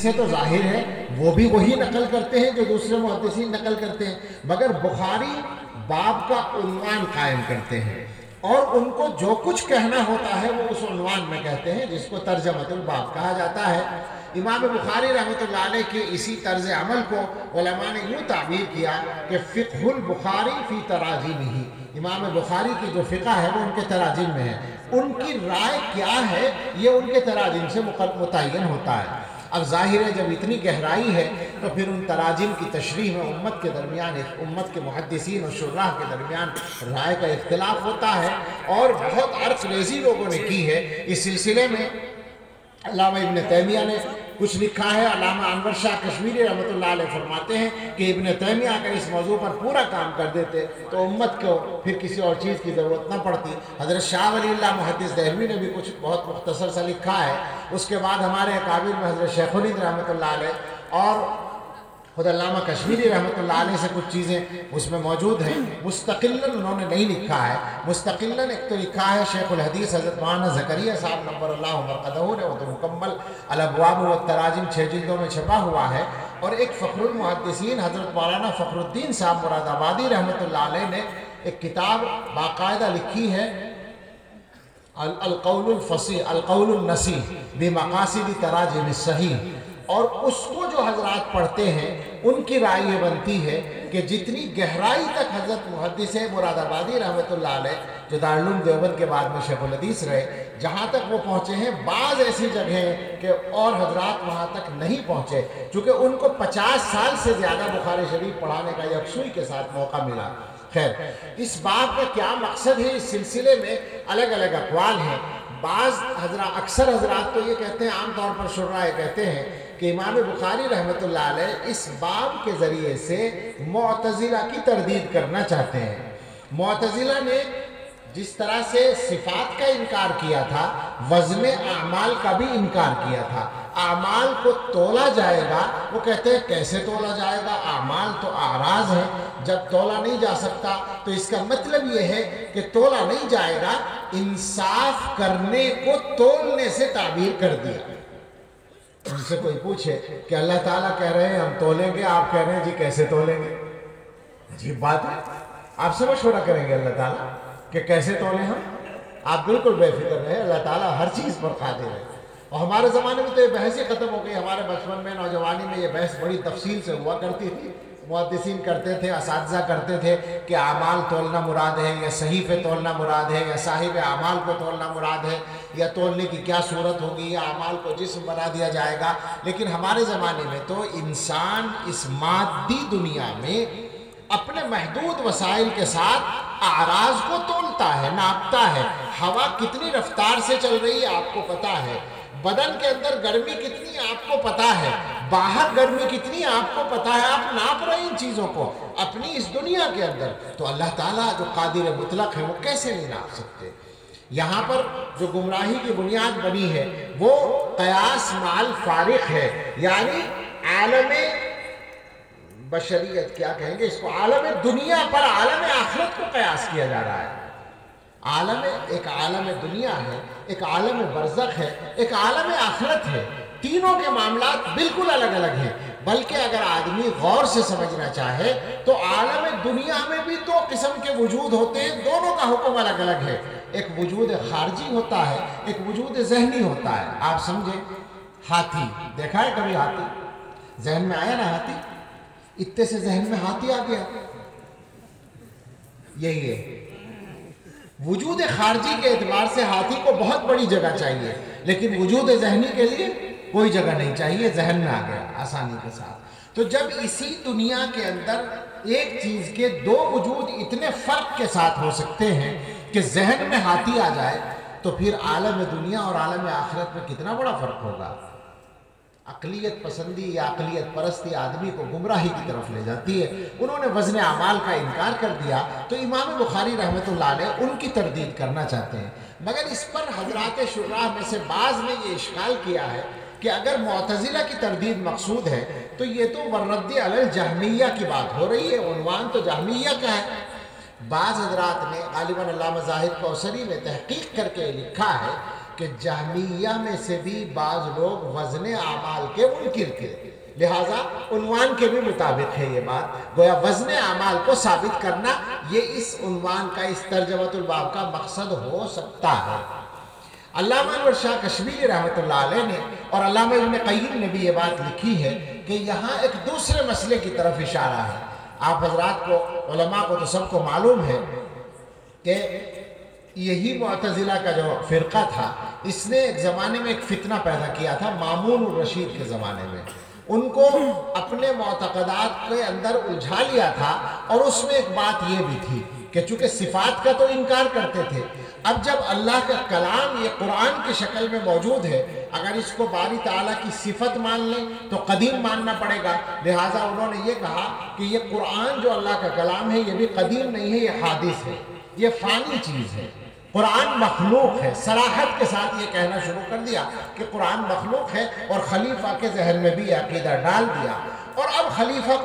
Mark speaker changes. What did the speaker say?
Speaker 1: से तो ज़ाहिर है वो भी वही नकल करते हैं जो दूसरे मुहद्दिसीन नकल करते हैं, मगर बुखारी बाब का उन्वान कायम करते हैं और उनको जो कुछ कहना होता है वो उस उन्वान में कहते हैं, जिसको तर्जमतुल बाब कहा जाता है। इमाम बुखारी रहमतुल्लाह अलैह के इसी तर्ज अमल को उलमा ने यूँ ताबीर किया कि फ़िक़्हुल बुखारी फ़ी तराजीमिही, इमाम बुखारी की जो फ़िक़्ह है वो उनके तराजिम में है, उनकी राय क्या है ये उनके तराजिम से मुतय्यन होता है। अब ज़ाहिर है जब इतनी गहराई है तो फिर उन तराजिम की तशरीह में उम्मत के दरमियान, उम्मत के मुहद्दिसीन और शुर्राह के दरमियान राय का इख्तिलाफ होता है और बहुत अर्क़रेज़ी लोगों ने की है। इस सिलसिले में अल्लामा इब्न तैमिया ने कुछ लिखा है। अल्लामा अनवर शाह कश्मीरी रहमतुल्लाह अलैह फरमाते हैं कि इब्न तैमिया अगर इस मौजू पर पूरा काम कर देते तो उम्मत को फिर किसी और चीज़ की ज़रूरत न पड़ती। हज़रत शाह वलीउल्लाह मुहद्दिस दहलवी ने भी कुछ बहुत मुख्तसर सा लिखा है। उसके बाद हमारे अकाबिर में हज़रत शेखुनीद रहमतुल्लाह अलैह और खुद अल्लामा कश्मीरी रहमतुल्लाह अलैह से कुछ चीज़ें उसमें मौजूद हैं। मुस्तकिलन उन्होंने नहीं लिखा है। मुस्तकिलन एक तो लिखा है शेखुल हदीस हज़रत मौलाना ज़करिया साहब नव्वरल्लाहु मरक़दहू ने, वो तो मुकम्मल अल अबवाब व तराजिम 6 जिल्दों में छपा हुआ है। और एक फ़ख्रुल मुहद्दिसीन हज़रत मौलाना फ़ख्रुद्दीन साहब मुरादाबादी रहमतुल्लाह अलैह ने एक किताब बाकायदा लिखी है, अल-क़ौलुल फ़सीह अल-क़ौलुन नसीह बिमक़ासिद तराजिम सहीह, और उसको जो हजरात पढ़ते हैं उनकी राय ये बनती है कि जितनी गहराई तक हज़रत मुहद्दिस मुरादाबादी रहमतुल्लाह अलैह जो दारुल उलूम देवबंद के बाद में शेखुल हदीस रहे, जहाँ तक वो पहुँचे हैं, बाज़ ऐसी जगह हैं कि और हजरात वहाँ तक नहीं पहुँचे, चूँकि उनको 50 साल से ज़्यादा बुखारी शरीफ पढ़ाने का यकसुई के साथ मौका मिला। खैर, इस बात का क्या मकसद है, इस सिलसिले में अलग अलग अक़वाल हैं। अक्सर हजरात तो ये कहते हैं, आम तौर पर शुर्रा कहते हैं कि इमाम बुखारी रहमतुल्लाह अलैह इस बाब के ज़रिए से मुअतज़िला की तरदीद करना चाहते हैं। मुअतज़िला ने जिस तरह से सिफ़ात का इनकार किया था, वज़न आमाल का भी इनकार किया था। आमाल को तोला जाएगा, वो कहते हैं कैसे तोला जाएगा, आमाल तो आराज है, जब तोला नहीं जा सकता तो इसका मतलब ये है कि तोला नहीं जाएगा। इंसाफ करने को तोलने से ताबीर कर दिया। उनसे कोई पूछे कि अल्लाह ताला कह रहे हैं हम तोलेंगे, आप कह रहे हैं जी कैसे तोलेंगे, अजीब बात है। आपसे मशवरा करेंगे अल्लाह ताला कि कैसे तोलें हम, आप बिल्कुल बेफिक्र रहे, अल्लाह ताला हर चीज़ पर कादिर है। और हमारे ज़माने में तो ये बहस ही ख़त्म हो गई। हमारे बचपन में, नौजवानी में ये बहस बड़ी तफसील से हुआ करती थी। मुहद्दिसीन करते थे, असातिज़ा करते थे कि आमाल तोलना मुराद है या सहीफ़े तोलना मुराद है या साहिब आमाल को तोलना मुराद है या तोलने की क्या सूरत होगी या आमाल को जिस्म बना दिया जाएगा। लेकिन हमारे ज़माने में तो इंसान इस मादी दुनिया में अपने महदूद वसाइल के साथ आराज को तोलता है, नापता है। हवा कितनी रफ्तार से चल रही है आपको पता है, बदन के अंदर गर्मी कितनी आपको पता है, बाहर गर्मी कितनी आपको पता है। आप नाप रहे इन चीज़ों को अपनी इस दुनिया के अंदर, तो अल्लाह ताला जो कादिर मुतलक है वो कैसे नहीं नाप सकते। यहाँ पर जो गुमराही की बुनियाद बनी है वो क़यास माल फारिक है, यानी आलम बशरियत क्या कहेंगे इसको, आलम दुनिया पर आलम आखिरत को कयास किया जा रहा है। एक आलम दुनिया है, एक आलम बरज़ख है, एक आलम आखिरत है। तीनों के मामलात बिल्कुल अलग अलग हैं। बल्कि अगर आदमी गौर से समझना चाहे तो आलम दुनिया में भी 2 किस्म के वजूद होते हैं, दोनों का हुक्म अलग अलग है। एक वजूद खारजी होता है, एक वजूद ज़हनी होता है। आप समझे, हाथी देखा है कभी? हाथी जहन में आया ना, हाथी इतने से जहन में हाथी आ गया, यही है। वजूद खारजी के एतबार से हाथी को बहुत बड़ी जगह चाहिए, लेकिन वजूद ज़हनी के लिए कोई जगह नहीं चाहिए, जहन में आ गया आसानी के साथ। तो जब इसी दुनिया के अंदर एक चीज़ के 2 वजूद इतने फ़र्क के साथ हो सकते हैं कि जहन में हाथी आ जाए, तो फिर आलम दुनिया और आलम आखिरत में कितना बड़ा फ़र्क होगा। अक़लियत पसंदी या अक़लियत परस्ती आदमी को गुमराही की तरफ ले जाती है। उन्होंने वज़न आमाल का इनकार कर दिया, तो इमाम बुखारी रहमतुल्लाह अलैह उनकी तरदीद करना चाहते हैं। मगर इस पर हज़रात शुर्राह में से बाज़ ने ये इश्काल किया है कि अगर मुअतज़िला की तरदीद मकसूद है तो ये तो वर्रद्द अलल जहमिया की बात हो रही है, उन्वान तो जहमिया का है। बाज़ हज़रात ने गालिबन अल्लामा ज़ाहिद कौसरी ने तहक़ीक़ करके लिखा है کہ جہمیہ میں سے بھی بعض لوگ وزن اعمال کے منکر تھے، لہٰذا عنوان کے بھی مطابق ہے یہ بات، گویا وزن اعمال کو ثابت کرنا یہ اس عنوان کا، اس ترجمۃ الباب کا مقصد ہو سکتا ہے۔ علامہ انور شاہ کشمیری رحمۃ اللہ علیہ نے اور علامہ ابن قیم نے بھی یہ بات لکھی ہے کہ یہاں ایک دوسرے مسئلے کی طرف اشارہ ہے۔ آپ حضرات کو، علماء کو تو سب کو معلوم ہے کہ یہی معتزلہ کا جو فرقہ تھا، اس نے ایک زمانے میں ایک فتنہ پیدا کیا تھا مامون الرشید کے زمانے میں۔ ان کو اپنے معتقدات کے اندر الجھا لیا تھا، اور اس میں ایک بات یہ بھی تھی کہ چونکہ صفات کا تو انکار کرتے تھے، اب جب اللہ کا کلام یہ قرآن کی شکل میں موجود ہے، اگر اس کو باری تعالیٰ کی صفت مان لیں تو قدیم ماننا پڑے گا، لہٰذا انہوں نے یہ کہا کہ یہ قرآن جو اللہ کا کلام ہے یہ بھی قدیم نہیں ہے، یہ حادث ہے، یہ فانی چیز ہے، قرآن مخلوق ہے۔ صراحت کے ساتھ یہ کہنا شروع کر دیا کہ قرآن مخلوق ہے، اور خلیفہ کے ذہن میں بھی یہ عقیدہ ڈال دیا، اور اب خلیفہ